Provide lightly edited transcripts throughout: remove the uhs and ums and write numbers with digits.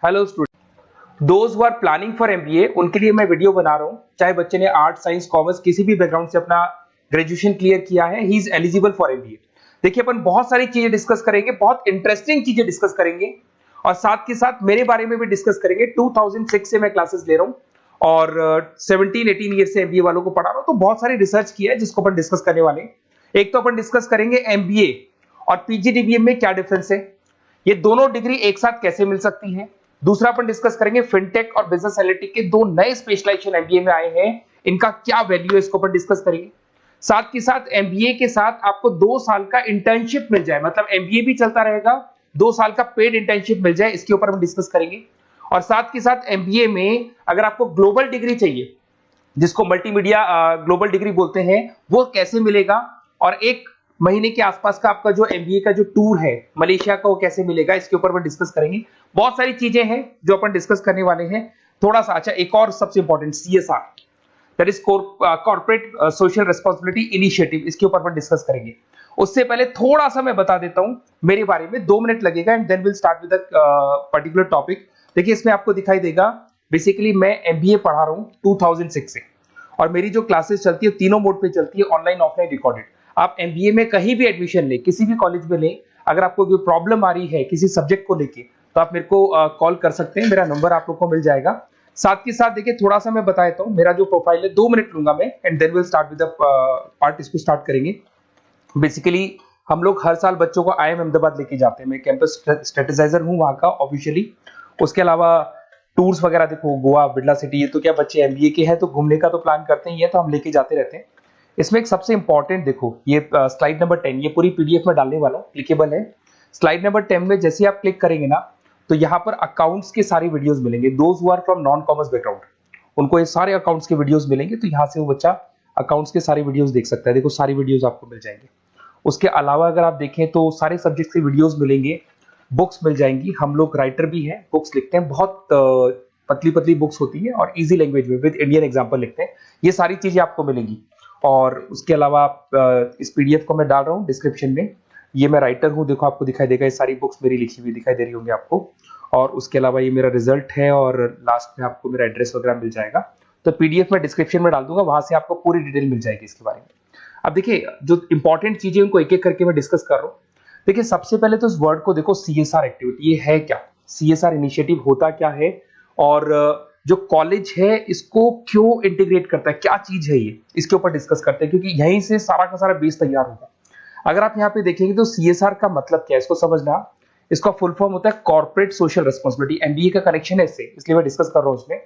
Hello student, those who are planning for MBA उनके लिए मैं वीडियो बना रहा हूं। चाहे बच्चे ने आर्ट, साइंस, कॉमर्स किसी भी बैकग्राउंड से अपना ग्रेजुएशन क्लियर किया है, he is eligible for MBA. देखिए, अपन बहुत सारी चीजें डिस्कस करेंगे, बहुत इंटरेस्टिंग चीजें डिस्कस करेंगे और साथ के साथ मेरे बारे में भी डिस्कस करेंगे। 2006 से मैं क्लासेस ले रहा हूं और 17-18 ईयर से एमबीए वालों को पढ़ा रहा हूं, तो बहुत सारी रिसर्च की है जिसको अपन डिस्कस करने वाले हैं। एक तो अपन डिस्कस करेंगे एमबीए और पीजीडीबीएम में क्या डिफरेंस है, ये दोनों डिग्री एक साथ कैसे मिल सकती है। दूसरा अपन डिस्कस करेंगे फिनटेक और बिजनेस एनालिटिक के दो नए स्पेशलाइजेशन एमबीए में आए हैं, इनका क्या वैल्यू है, इसको अपन डिस्कस करेंगे। साथ के साथ एमबीए के साथ आपको 2 साल का इंटर्नशिप मिल जाए, मतलब एमबीए भी चलता रहेगा, 2 साल का पेड इंटर्नशिप मिल जाए, इसके ऊपर हम डिस्कस करेंगे। और साथ के साथ एमबीए में अगर आपको ग्लोबल डिग्री चाहिए, जिसको मल्टीमीडिया ग्लोबल डिग्री बोलते हैं, वो कैसे मिलेगा, और 1 महीने के आसपास का आपका जो एमबीए का जो टूर है मलेशिया का, वो कैसे मिलेगा, इसके ऊपर हम डिस्कस करेंगे। बहुत सारी चीजें हैं जो अपन डिस्कस करने वाले हैं। थोड़ा सा अच्छा, एक और सबसे important CSR, that is corporate social responsibility initiative, इसके ऊपर अपन डिस्कस करेंगे। उससे पहले थोड़ा सा मैं बता देता हूं मेरे बारे में, 2 मिनट लगेगा and then will start with particular topic. देखिए, इसमें आपको दिखाई देगा बेसिकली मैं एमबीए पढ़ा रहा हूं 2006 से, और मेरी जो क्लासेस चलती है तीनों मोड पे चलती है, ऑनलाइन, ऑफलाइन, रिकॉर्डेड। आप एमबीए में कहीं भी एडमिशन ले, किसी भी कॉलेज में ले, अगर आपको कोई प्रॉब्लम आ रही है किसी सब्जेक्ट को लेके, तो आप मेरे को कॉल कर सकते हैं, मेरा नंबर आप लोग को मिल जाएगा। साथ के साथ देखिए, थोड़ा सा मैं बता देता हूं मेरा जो प्रोफाइल है, 2 मिनट लूंगा मैं and then will start with the part, इसको स्टार्ट करेंगे। बेसिकली हम लोग हर साल बच्चों को आईएम अहमदाबाद लेके जाते हैं, मैं कैंपस स्ट्रेटेजाइजर हूं वहां का ऑफिशियली। उसके अलावा टूर्स वगैरह, देखो गोवा, बिरला सिटी, ये तो क्या बच्चे एमबीए के हैं तो घूमने का तो प्लान करते ही है, तो हम लेके जाते रहते हैं। इसमें एक सबसे इंपॉर्टेंट, देखो ये स्लाइड नंबर 10, ये पूरी पीडीएफ में डालने वाला हूं, क्लिकेबल है। स्लाइड नंबर 10 में जैसे आप क्लिक करेंगे ना, तो यहाँ पर अकाउंट्स के सारे वीडियोस मिलेंगे। Those who are from non commerce background, उनको ये सारे अकाउंट्स के वीडियोस मिलेंगे, तो यहाँ से वो बच्चा अकाउंट्स के सारे वीडियोस देख सकता है। देखो, सारी वीडियोस आपको मिल जाएंगे। उसके अलावा अगर आप देखें तो सारे सब्जेक्ट के वीडियोस मिलेंगे, बुक्स मिल जाएंगी। हम लोग राइटर भी हैं, बुक्स लिखते हैं, बहुत पतली पतली बुक्स होती है और इजी लैंग्वेज में विद इंडियन एग्जांपल लिखते हैं। ये सारी चीजें आपको मिलेंगी। और उसके अलावा इस पीडीएफ को मैं डाल रहा हूँ डिस्क्रिप्शन में, ये मैं राइटर हूँ, देखो आपको दिखाई देगा, ये सारी बुक्स मेरी लिखी हुई दिखाई दे रही होंगी आपको। और उसके अलावा ये मेरा रिजल्ट है और लास्ट में आपको मेरा एड्रेस वगैरह मिल जाएगा। तो पीडीएफ में डिस्क्रिप्शन में डाल दूंगा, वहां से आपको पूरी डिटेल मिल जाएगी इसके बारे में। अब देखिए, जो इंपॉर्टेंट चीजें उनको एक एक करके मैं डिस्कस कर रहा हूँ। देखिए, सबसे पहले तो इस वर्ड को देखो, सीएसआर एक्टिविटी, ये है क्या, सीएसआर इनिशिएटिव होता क्या है, और जो कॉलेज है इसको क्यों इंटीग्रेट करता है, क्या चीज है ये, इसके ऊपर डिस्कस करते हैं, क्योंकि यहीं से सारा का सारा बेस तैयार होगा। अगर आप यहाँ पे देखेंगे तो सीएसआर का मतलब क्या है, इसको समझना। इसका फुल फॉर्म होता है कॉर्पोरेट सोशल रिस्पांसिबिलिटी। एमबीए का कनेक्शन है इससे, इसलिए मैं डिस्कस कर रहा हूँ उसमें।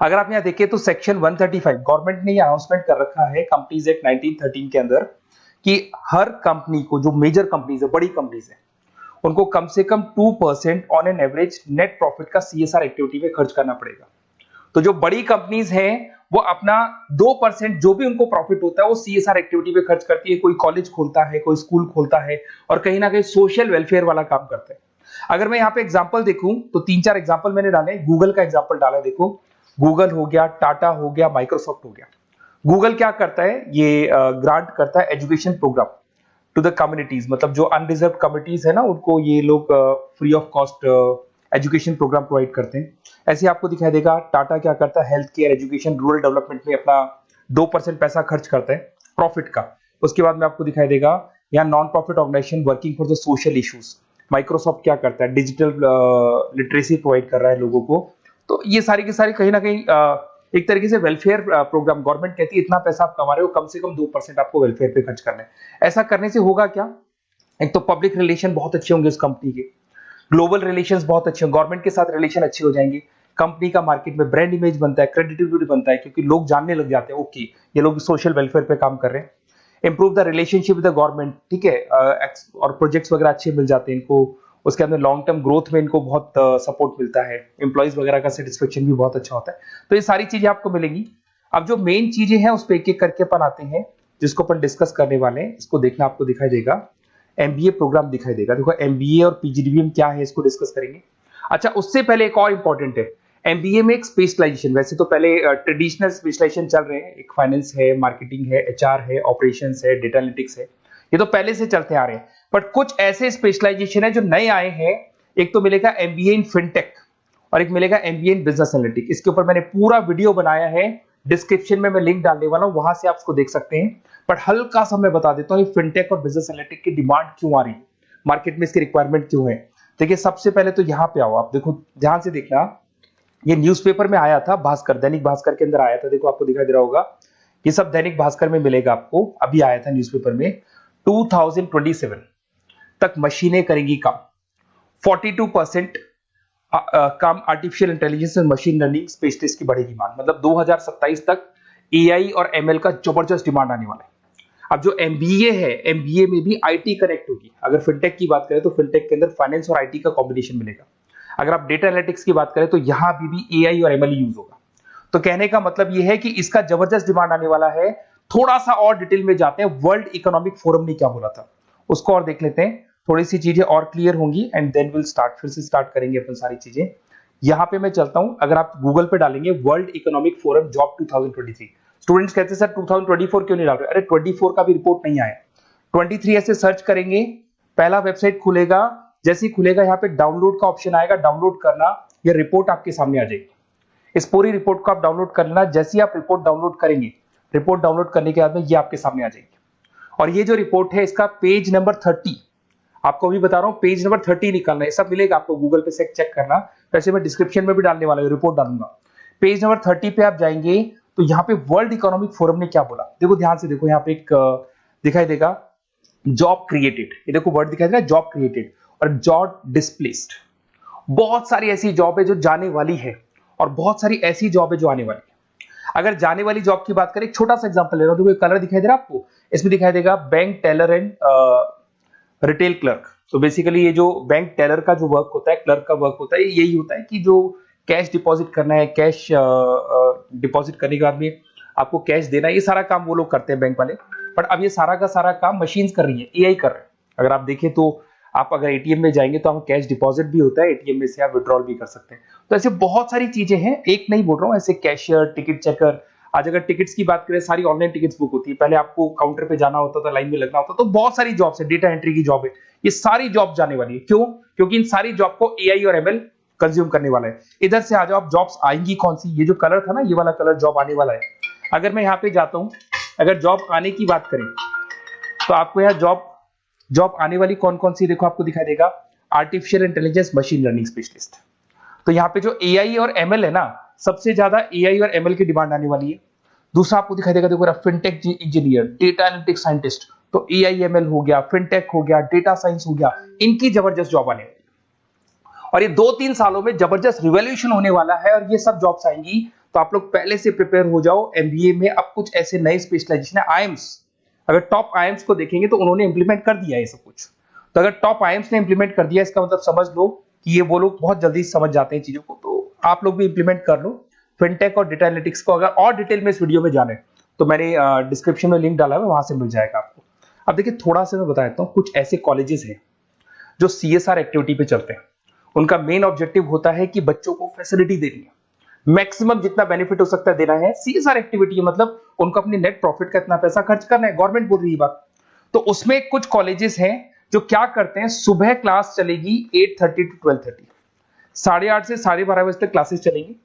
अगर आप यहाँ देखें तो सेक्शन 135 गवर्नमेंट ने ये अनाउंसमेंट कर रखा है कंपनीज एक्ट 1913 के अंदर, कि हर कंपनी को, जो मेजर कंपनीज है, बड़ी कंपनीज है, उनको कम से कम 2% on an average net profit का सीएसआर एक्टिविटी में खर्च करना पड़ेगा। तो जो बड़ी कंपनीज हैं वो अपना 2% जो भी उनको प्रॉफिट होता है वो सीएसआर एक्टिविटी पे खर्च करती है। कोई कॉलेज खोलता है, कोई स्कूल खोलता है, और कहीं ना कहीं सोशल वेलफेयर वाला काम करता है। अगर मैं यहाँ पे एग्जांपल देखूं तो 3-4 एग्जांपल मैंने डाले। गूगल का एग्जांपल डाला, देखो गूगल हो गया, टाटा हो गया, माइक्रोसॉफ्ट हो गया। गूगल क्या करता है, ये ग्रांट करता है education programme to the communities, मतलब जो अनरिजर्व कम्युनिटीज है ना, उनको ये लोग free of cost education programme provide करते हैं। ऐसे आपको दिखाई देगा टाटा क्या करता है, health care, education, rural development में अपना 2% पैसा खर्च करता है प्रॉफिट का। उसके बाद में आपको दिखाई देगा यहाँ non profit organisation working for the social issues. Microsoft क्या करता है, डिजिटल लिटरेसी प्रोवाइड कर रहा है लोगों को। तो ये सारी की सारी कहीं ना कहीं एक तरीके से वेलफेयर प्रोग्राम। गवर्नमेंट कहती है इतना पैसा आप कमा रहे हो, कम से कम 2% आपको वेलफेयर पे खर्च करना है। ऐसा करने से होगा क्या, एक तो पब्लिक रिलेशन बहुत अच्छे होंगे उस कंपनी के, ग्लोबल रिलेशंस बहुत अच्छे होंगे, गवर्नमेंट के साथ रिलेशन अच्छे हो जाएंगे, कंपनी का मार्केट में ब्रांड इमेज बनता है, क्रेडिबिलिटी बनता है, क्योंकि लोग जानने लग जाते हैं ओके ये लोग सोशल वेलफेयर पे काम कर रहे हैं। Improve the relationship with the government, ठीक है, और प्रोजेक्ट्स वगैरह अच्छे मिल जाते हैं इनको। उसके अंदर लॉन्ग टर्म ग्रोथ में इनको बहुत सपोर्ट मिलता है, एम्प्लॉइज वगैरह का सेटिस्फेक्शन भी बहुत अच्छा होता है। तो ये सारी चीजें आपको मिलेंगी। अब जो मेन चीजें हैं उस पर एक एक करके अपन आते हैं, जिसको अपन डिस्कस करने वाले हैं। इसको देखना, आपको दिखाई देगा एमबीए प्रोग्राम दिखाई देगा। देखो एमबीए और पीजीडीबीएम क्या है, इसको डिस्कस करेंगे। अच्छा, उससे पहले एक और इंपॉर्टेंट है, एमबीए में एक स्पेशलाइजेशन। वैसे तो पहले ट्रेडिशनल स्पेशलाइजेशन चल रहे हैं, एक फाइनेंस है, मार्केटिंग है, एचआर है, ऑपरेशंस है, डेटा एनालिटिक्स है, ये तो पहले से चलते आ रहे हैं। बट कुछ ऐसे स्पेशलाइजेशन है जो नए आए हैं। एक तो मिलेगा एमबीए इन फिनटेक, और एक मिलेगा एमबीए इन बिजनेस एनालिटिक्स। इसके ऊपर मैंने पूरा वीडियो बनाया है, डिस्क्रिप्शन में मैं लिंक डालने वाला हूं, वहां से आप उसको देख सकते हैं। बट हल्का सा मैं बता देता हूं फिनटेक और बिजनेस एनालिटिक्स की डिमांड क्यों आ रही है, मार्केट में इसकी रिक्वायरमेंट क्यों है। देखिए सबसे पहले तो यहाँ पे आओ, आप देखो ध्यान से देखना, ये न्यूज़पेपर में आया था, भास्कर, दैनिक भास्कर के अंदर आया था। देखो आपको दिखाई दे रहा होगा, ये सब दैनिक भास्कर में मिलेगा आपको, अभी आया था न्यूज़पेपर में। 2027 तक मशीनें करेंगी काम, 42% काम आर्टिफिशियल इंटेलिजेंस और मशीन लर्निंग स्पेशलिस्ट की बढ़ेगी मांग। मतलब 2027 तक एआई और एमएल का जबरदस्त डिमांड आने वाला है। अब जो एमबीए है, एमबीए में भी आईटी कनेक्ट होगी। अगर फिनटेक की बात करें तो फिनटेक के अंदर फाइनेंस और आईटी का कॉम्बिनेशन मिलेगा। अगर आप डेटा एनालिटिक्स की बात करें तो यहां भी एआई और एमएल यूज होगा। तो कहने का मतलब यह है कि इसका जबरदस्त डिमांड आने वाला है। थोड़ा सा और डिटेल में जाते हैं, वर्ल्ड इकोनॉमिक फोरम ने क्या बोला था उसको और देख लेते हैं, थोड़ी सी चीजें और क्लियर होंगी एंड देन विल स्टार्ट, फिर से स्टार्ट करेंगे अपन सारी चीजें। यहां पे मैं चलता हूं, अगर आप गूगल पे डालेंगे world economic forum job 2023, students कहते हैं सर 2024 क्यों नहीं डाल रहे, अरे 24 का भी रिपोर्ट नहीं आया, 23 ऐसे सर्च करेंगे, पहला वेबसाइट खुलेगा, जैसे ही खुलेगा यहाँ पे डाउनलोड का ऑप्शन आएगा, डाउनलोड करना, ये रिपोर्ट आपके सामने आ जाएगी। इस पूरी रिपोर्ट को आप डाउनलोड कर लेना। जैसे ही आप रिपोर्ट डाउनलोड करेंगे, रिपोर्ट डाउनलोड करने के बाद में ये आपके सामने आ जाएगी। और ये जो रिपोर्ट है इसका पेज नंबर 30, आपको भी बता रहा हूं पेज नंबर 30 निकालना है, सब मिलेगा आपको गूगल पे से चेक करना, वैसे मैं डिस्क्रिप्शन में भी डालने वाला हूं, रिपोर्ट डालूंगा। पेज नंबर 30 पे आप जाएंगे तो यहाँ पे वर्ल्ड इकोनॉमिक फोरम ने क्या बोला, देखो ध्यान से देखो, यहाँ पे एक दिखाई देगा जॉब क्रिएटेड, ये देखो वर्ड दिखाई दे रहा है जॉब क्रिएटेड और जॉब डिस्प्लेस्ड। बहुत सारी ऐसी जॉब है जो जाने वाली है और बहुत सारी ऐसी जॉब है जो आने वाली है। अगर जाने वाली जॉब की बात करें, एक छोटा सा एग्जांपल ले रहा हूं, देखो कलर दिखाई दे रहा है आपको, इसमें दिखाई देगा bank teller and retail clerk. तो बेसिकली ये जो बैंक टेलर का जो वर्क होता है, क्लर्क का वर्क होता है, यही होता है कि जो कैश डिपॉजिट करना है, कैश डिपॉजिट करने के बाद में आपको कैश देना है, ये सारा काम वो लोग करते हैं बैंक वाले। बट अब ये सारा का सारा काम मशीन्स कर रही है, एआई कर रहे हैं। अगर आप देखें तो आप अगर एटीएम में जाएंगे तो आप कैश डिपॉजिट भी होता है, एटीएम में से आप विड्रॉल भी कर सकते हैं। तो ऐसे बहुत सारी चीजें हैं, एक नहीं बोल रहा हूँ, ऐसे कैशियर, टिकट चेकर। आज अगर टिकट्स की बात करें, सारी ऑनलाइन टिकट्स बुक होती है, पहले आपको काउंटर पे जाना होता था, लाइन में लगना होता, तो बहुत सारी जॉब्स है, डेटा एंट्री की जॉब है, ये सारी जॉब जाने वाली है। क्यों? क्योंकि इन सारी जॉब को एआई और एमएल कंज्यूम करने वाला है। इधर से आ जाओ, आप जॉब्स आएंगी कौन सी, ये जो कलर था ना, ये वाला कलर जॉब आने वाला है। अगर मैं यहाँ पे जाता हूँ, अगर जॉब आने की बात करें तो आपको यहाँ जॉब आने वाली कौन कौन सी, देखो आपको दिखाई देगा artificial intelligence machine learning specialist. तो यहाँ पे जो एआई और एमएल है ना, सबसे ज्यादा एआई और एमएल की डिमांड आने वाली है। दूसरा आपको दिखाई देगा, देखो fintech engineer, data analytics scientist, तो एआई एमएल हो गया, फिनटेक हो गया, डेटा साइंस हो गया, इनकी जबरदस्त जॉब आने वाली है। और ये 2-3 सालों में जबरदस्त रिवॉल्यूशन होने वाला है और ये सब जॉब्स आएंगी। तो आप लोग पहले से प्रिपेयर हो जाओ। एमबीए में अब कुछ ऐसे नए स्पेशलाइजेशन है, आईएम्स, अगर टॉप आईएम्स को देखेंगे तो उन्होंने इंप्लीमेंट कर दिया है ये सब कुछ। तो अगर टॉप आईएम्स ने इंप्लीमेंट कर दिया, इसका मतलब समझ लो कि ये वो लोग बहुत जल्दी समझ जाते हैं चीजों को, तो आप लोग भी इंप्लीमेंट कर लो फिनटेक और डेटा एनालिटिक्स को। अगर और डिटेल में इस वीडियो में जाने तो मैंने डिस्क्रिप्शन में लिंक डाला है, वहां से मिल जाएगा आपको। अब देखिए थोड़ा सा मैं बता देता हूँ, कुछ ऐसे कॉलेजेस हैं जो सीएसआर एक्टिविटी पे चलते हैं। उनका मेन ऑब्जेक्टिव होता है कि बच्चों को फैसिलिटी देनी है, मैक्सिमम जितना बेनिफिट हो सकता है देना है। सीएसआर एक्टिविटी मतलब उनको अपनी नेट प्रॉफिट का इतना पैसा खर्च करना है, गवर्नमेंट बोल रही है बात। तो उसमें कुछ कॉलेजेस हैं जो क्या करते हैं, सुबह क्लास चलेगी 8:30 to 12:30, 8:30 से 12:30 बजे तक क्लासेस चलेंगी।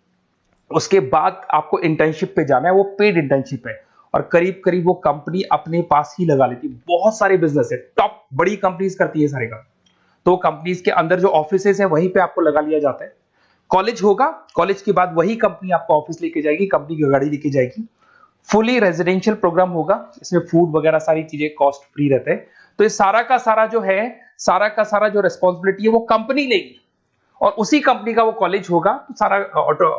उसके बाद आपको इंटर्नशिप पे जाना है, वो पेड इंटर्नशिप है और करीब करीब वो कंपनी अपने पास ही लगा लेती है। बहुत सारे बिजनेस है, टॉप बड़ी कंपनीज करती है सारे काम। तो कंपनीज के अंदर जो ऑफिसेस है वहीं पे आपको लगा लिया जाता है। कॉलेज होगा, कॉलेज के बाद वही कंपनी आपको ऑफिस लेके जाएगी, कंपनी की गाड़ी लेके जाएगी। फुली रेजिडेंशियल प्रोग्राम होगा, इसमें फूड वगैरह सारी चीजें कॉस्ट फ्री रहते हैं। तो ये सारा का सारा जो है, सारा का सारा जो रिस्पॉन्सिबिलिटी है वो कंपनी लेगी और उसी कंपनी का वो कॉलेज होगा। तो सारा ऑटो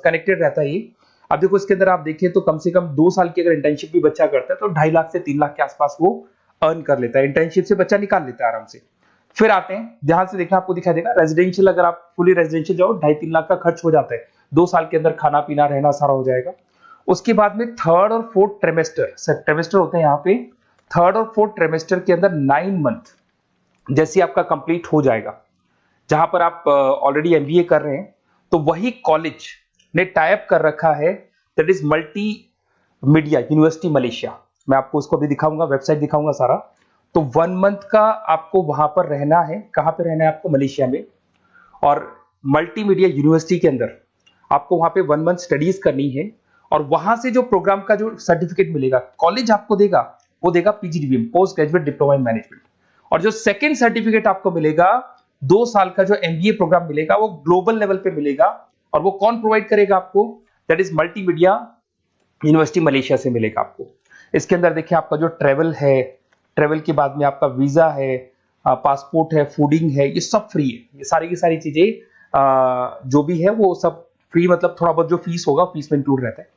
कनेक्टेड रहता है ये। अब देखो इसके अंदर आप देखें तो कम से कम 2 साल की अगर इंटर्नशिप भी बच्चा करता है तो 2.5 लाख से 3 लाख के आसपास वो अर्न कर लेता है, इंटर्नशिप से बच्चा निकाल लेता है आराम से। फिर आते हैं, ध्यान से देखना, आपको दिखाई देगा रेजिडेंशियल, अगर आप फुली रेजिडेंशियल जाओ 2.5-3 लाख का खर्च हो जाता है। 2 साल के अंदर खाना पीना रहना सारा हो जाएगा। उसके बाद में 3rd और 4th ट्रिमेस्टर होते हैं यहाँ पे। 3rd और 4th ट्रिमेस्टर के अंदर 9 मंथ जैसे आपका कंप्लीट हो जाएगा, जहां पर आप ऑलरेडी एमबीए कर रहे हैं, तो वही कॉलेज ने टाइप कर रखा है, that is multi media university Malaysia. मैं आपको उसको भी दिखाऊंगा, वेबसाइट दिखाऊंगा सारा। तो 1 मंथ का आपको वहां पर रहना है। कहां पे रहना है आपको? मलेशिया में। और मल्टीमीडिया यूनिवर्सिटी के अंदर आपको वहां पे 1 मंथ स्टडीज करनी है और वहां से जो प्रोग्राम का जो सर्टिफिकेट मिलेगा कॉलेज आपको देगा, वो देगा PGDBM, post graduate diploma in management. और जो सेकंड सर्टिफिकेट आपको मिलेगा 2 साल का जो एमबीए प्रोग्राम मिलेगा वो ग्लोबल लेवल पे मिलेगा। और वो कौन प्रोवाइड करेगा आपको? That is multimedia university Malaysia से मिलेगा आपको। इसके अंदर देखिए आपका जो ट्रेवल है, ट्रेवल के बाद में आपका वीजा है, पासपोर्ट है, फूडिंग है, ये सब फ्री है। ये सारी की सारी चीजें जो भी है वो सब फ्री, मतलब थोड़ा बहुत जो फीस होगा फीस में इंक्लूड रहता है।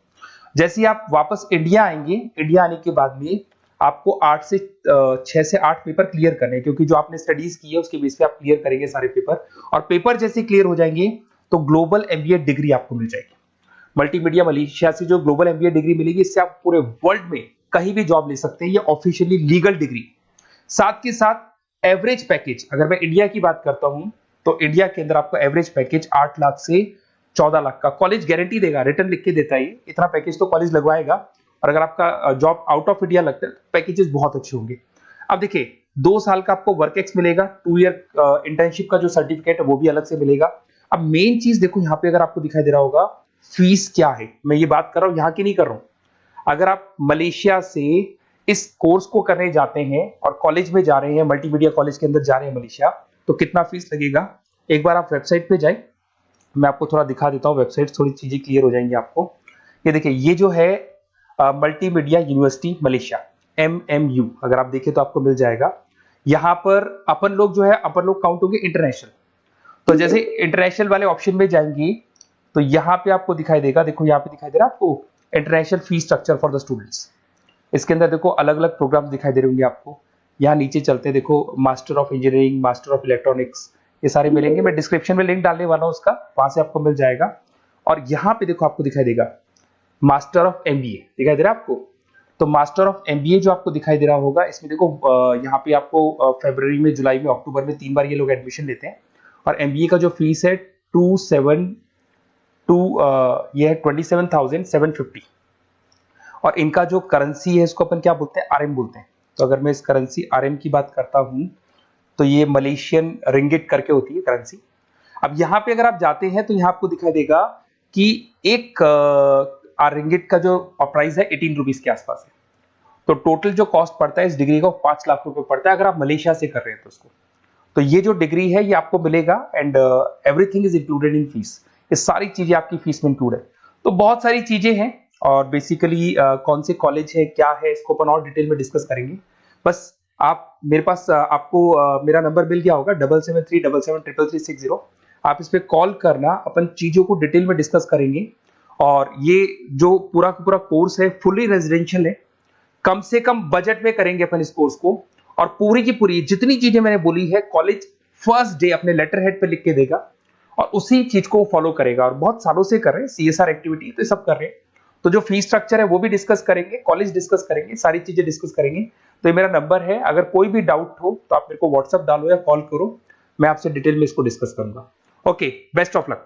जैसे ही आप वापस इंडिया आएंगे, इंडिया आने के बाद में आपको 6 से 8 पेपर क्लियर करने हैं, क्योंकि जो आपने स्टडीज की है उसके बेस पे आप क्लियर करेंगे सारे पेपर। और पेपर जैसे क्लियर हो जाएंगे तो ग्लोबल एमबीए डिग्री आपको मिल जाएगी। मल्टीमीडिया मलेशिया से जो ग्लोबल एमबीए डिग्री मिलेगी, इससे आप पूरे वर्ल्ड में कहीं भी जॉब ले सकते हैं। ये ऑफिशियली लीगल डिग्री। साथ के साथ एवरेज पैकेज, अगर मैं इंडिया की बात करता हूं तो इंडिया के अंदर आपको एवरेज पैकेज 8 लाख से 14 लाख का कॉलेज गारंटी देगा, रिटर्न लिख के देता है। इतना पैकेज तो कॉलेज लगवाएगा। और अगर आपका जॉब आउट ऑफ इंडिया लगता है तो पैकेजेस बहुत अच्छे होंगे। अब देखिए 2 साल का आपको वर्क एक्स मिलेगा, 2 ईयर इंटर्नशिप का जो सर्टिफिकेट है वो भी अलग से मिलेगा। अब मेन चीज देखो यहाँ पे, अगर आपको दिखाई दे रहा होगा फीस क्या है, मैं ये बात कर रहा हूँ यहाँ की नहीं कर रहा हूँ। अगर आप मलेशिया से इस कोर्स को करने जाते हैं और कॉलेज में जा रहे हैं, मल्टीमीडिया कॉलेज के अंदर जा रहे हैं मलेशिया, तो कितना फीस लगेगा? एक बार आप वेबसाइट पे जाए, मैं आपको थोड़ा दिखा देता हूँ, वेबसाइट थोड़ी चीजें क्लियर हो जाएंगी आपको। ये देखिए, ये जो है मल्टीमीडिया यूनिवर्सिटी मलेशिया, MMU, अगर आप देखें तो आपको मिल जाएगा। यहाँ पर अपन लोग जो है, अपन लोग काउंट होंगे इंटरनेशनल। तो जैसे इंटरनेशनल वाले ऑप्शन में जाएंगे तो यहाँ पे आपको दिखाई देगा, देखो यहाँ पे दिखाई दे रहा है आपको international fees structure for the students. इसके अंदर देखो अलग अलग प्रोग्राम्स दिखाई दे रहे होंगे आपको। यहाँ नीचे चलते हैं, देखो master of engineering, master of electronics, ये सारे मिलेंगे। मैं डिस्क्रिप्शन में लिंक डालने वाला हूँ उसका, वहां से आपको मिल जाएगा। और यहाँ पे देखो आपको दिखाई देगा मास्टर ऑफ एमबीए, दिखाई दे रहा है आपको। तो मास्टर ऑफ एमबीए जो आपको दिखाई दे रहा होगा, इसमें देखो यहाँ पे आपको फरवरी में, जुलाई में, अक्टूबर में 3 बार ये लोग एडमिशन लेते हैं। और एमबीए का जो फीस है 27,750। और इनका जो करेंसी है इसको अपन क्या बोलते हैं? आरएम बोलते हैं। तो अगर मैं इस करेंसी आरएम की बात करता हूं तो ये मलेशियन रिंगिट करके होती है करेंसी। अब यहाँ पे अगर आप जाते हैं तो यहाँ आपको दिखाई देगा कि एक रिंगिट का जो प्राइस है 18 रुपीज के आसपास है। तो टोटल जो कॉस्ट पड़ता है इस डिग्री को 5 लाख रुपए पड़ता है, अगर आप मलेशिया से कर रहे हैं तो उसको। तो ये जो डिग्री है ये आपको मिलेगा and everything is included in fees. ये सारी चीजें आपकी फीस में इंक्लूड है। तो बहुत सारी चीजें हैं और बेसिकली कौन से कॉलेज है, क्या है, इसको अपन और डिटेल में डिस्कस करेंगे। बस आप मेरे पास आपको मेरा नंबर मिल गया होगा 7737733360। आप इस पे कॉल करना, अपन चीजों को डिटेल में डिस्कस करेंगे। और ये जो पूरा का पूरा कोर्स है फुली रेजिडेंशियल है, कम से कम बजट में करेंगे अपन इस कोर्स को। और पूरी की पूरी जितनी चीजें मैंने बोली है कॉलेज फर्स्ट डे अपने लेटर हेड पे लिख के देगा और उसी चीज को फॉलो करेगा। और बहुत सालों से कर रहे हैं CSR एक्टिविटी, तो सब कर रहे हैं। तो जो फीस स्ट्रक्चर है वो भी डिस्कस करेंगे, कॉलेज डिस्कस करेंगे, सारी चीजें डिस्कस करेंगे। तो ये मेरा नंबर है, अगर कोई भी डाउट हो तो आप मेरे को व्हाट्सएप डालो या कॉल करो, मैं आपसे डिटेल में इसको डिस्कस करूंगा। Okay, best of luck.